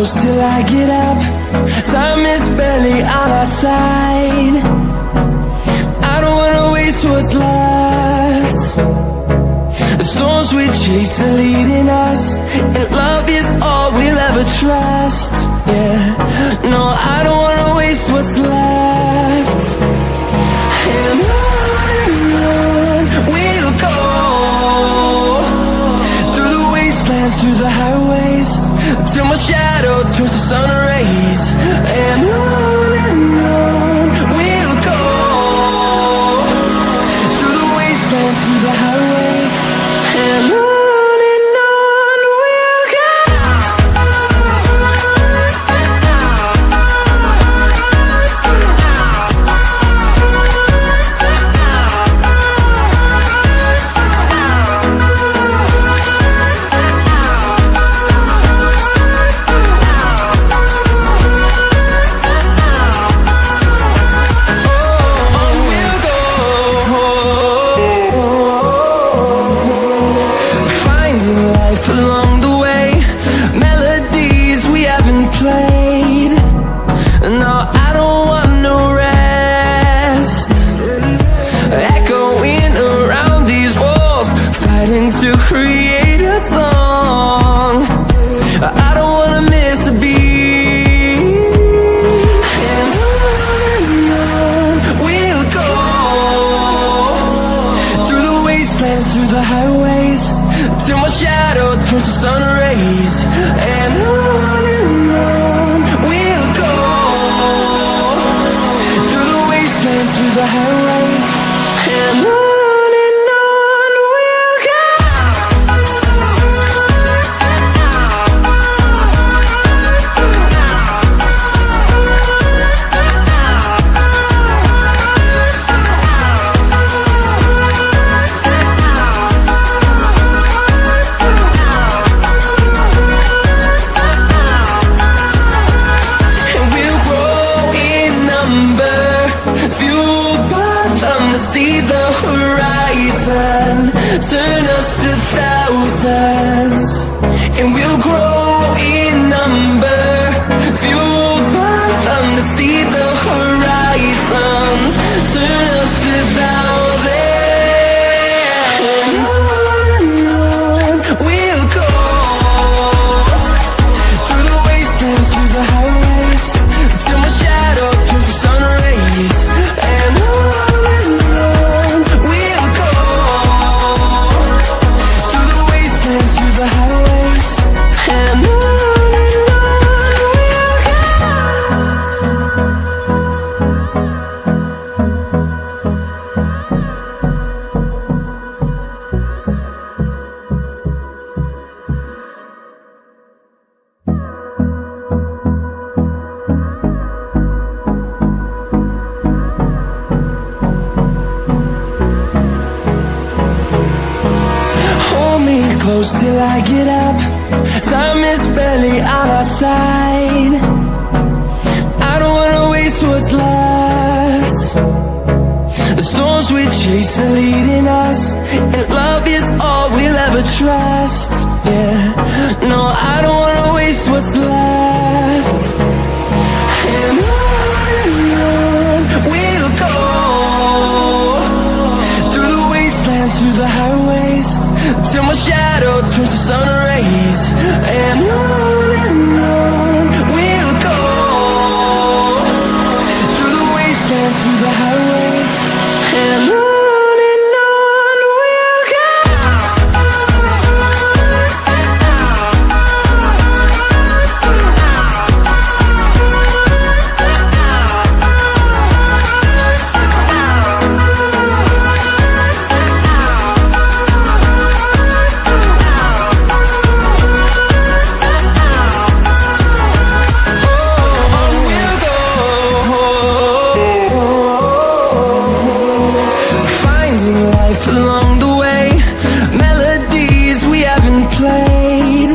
close till I get up. Time is barely on our side. I don't wanna waste what's left. The storms we chase are leading us, and love is all we'll ever trust. Yeah, no, I don't wanna waste what's left. And on we'll go, through the wastelands, through the highways, till my shadow turns to sun rays. And on we'll go, through the wastelands, through the highways, and on we'll go. Along the way, melodies we haven't played. No, I don't want no rest. Echoing around these walls, fighting to create a song. I don't wanna miss a beat. And on we'll go, through the wastelands, through the highways, till my shadow turns to sun rays. And on we'll go, through the wastelands, through the highways, and on we'll go. Fueled by them to see the horizon, turn us to thousands, and we'll grow in number. Fueled by them to see the horizon, turn us to thousands, and on we'll go, through the wastelands, through the highways, till my shadow turns to sun rays. And on we'll go, through the wastelands, through the highways, and on we'll go. Hold me close till I get up. Time is barely on our side. I don't wanna waste what's left. The storms we chase are leading us, and love is all we'll ever trust. Yeah, no, I don't wanna waste what's left. And on we'll go, through the wastelands, through the highways, till my shadow turns to sun rays. And on we'll go, through the wastelands, through the highways, and on we'll go. Along the way, melodies we haven't played.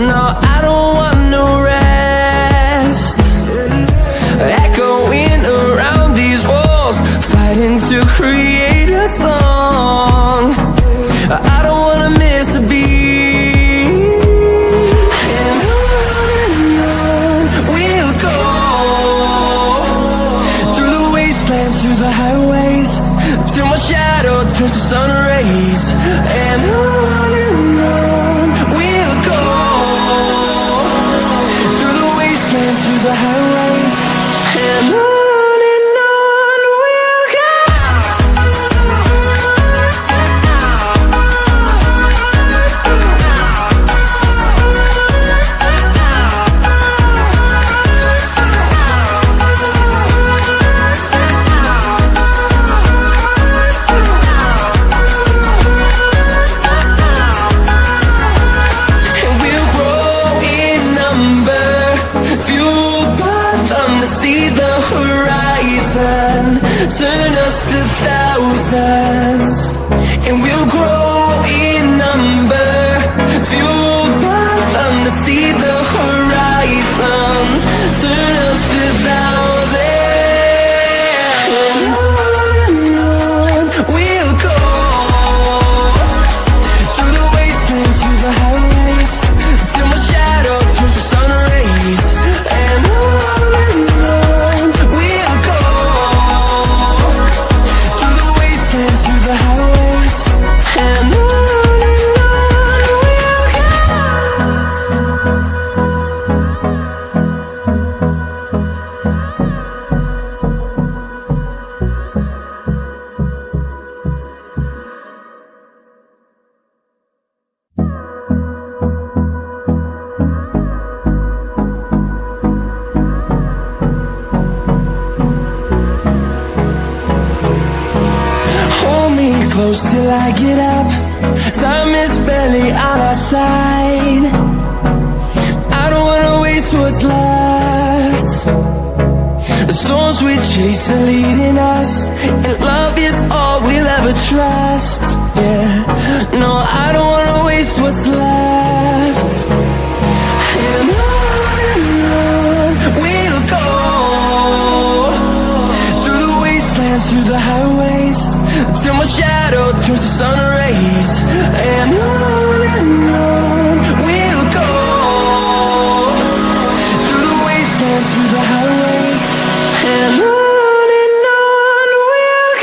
No, I don't want no rest. Echoing around these walls, fighting to create a song. I don't wanna miss a beat. And on turns to sun rays, and on we'll go, through the wastelands, through the highways, and on we'll go. Turn us to thousands, and we'll grow in number, fueled by them to see the horizon. Turn us to thousands, and on we'll go, through the wastelands, through the highways, till my shadow turns to sun rays, and on we'll go, through the highways, and on we'll go. Hold me close till I get up. Time is barely on our side. I don't wanna waste what's left. The storms we chase are leading us, and love is all we'll ever trust. Yeah, no, I don't wanna waste what's left. And on we'll go, through the wastelands, through the highways, till my shadow turns to sun rays, and on we'll go, through the wastelands, through the highways, and on we'll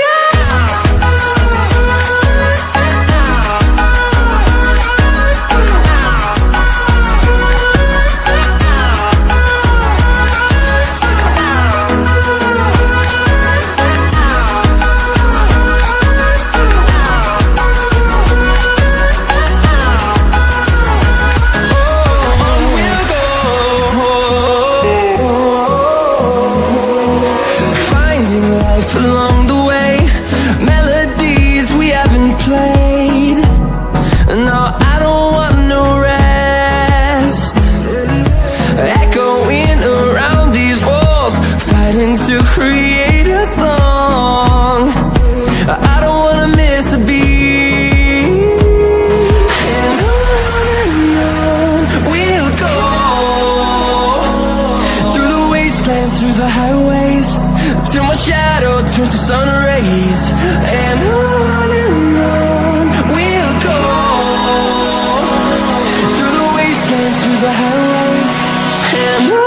go. Along the way, melodies we haven't played. No, I don't want no rest. Echoing around these walls, fighting to create a song. I don't wanna miss a beat. And on we'll go, through the wastelands, through the highways, till my shadow turns to sun rays, and on we'll go, through the wastelands, through the highways, and on.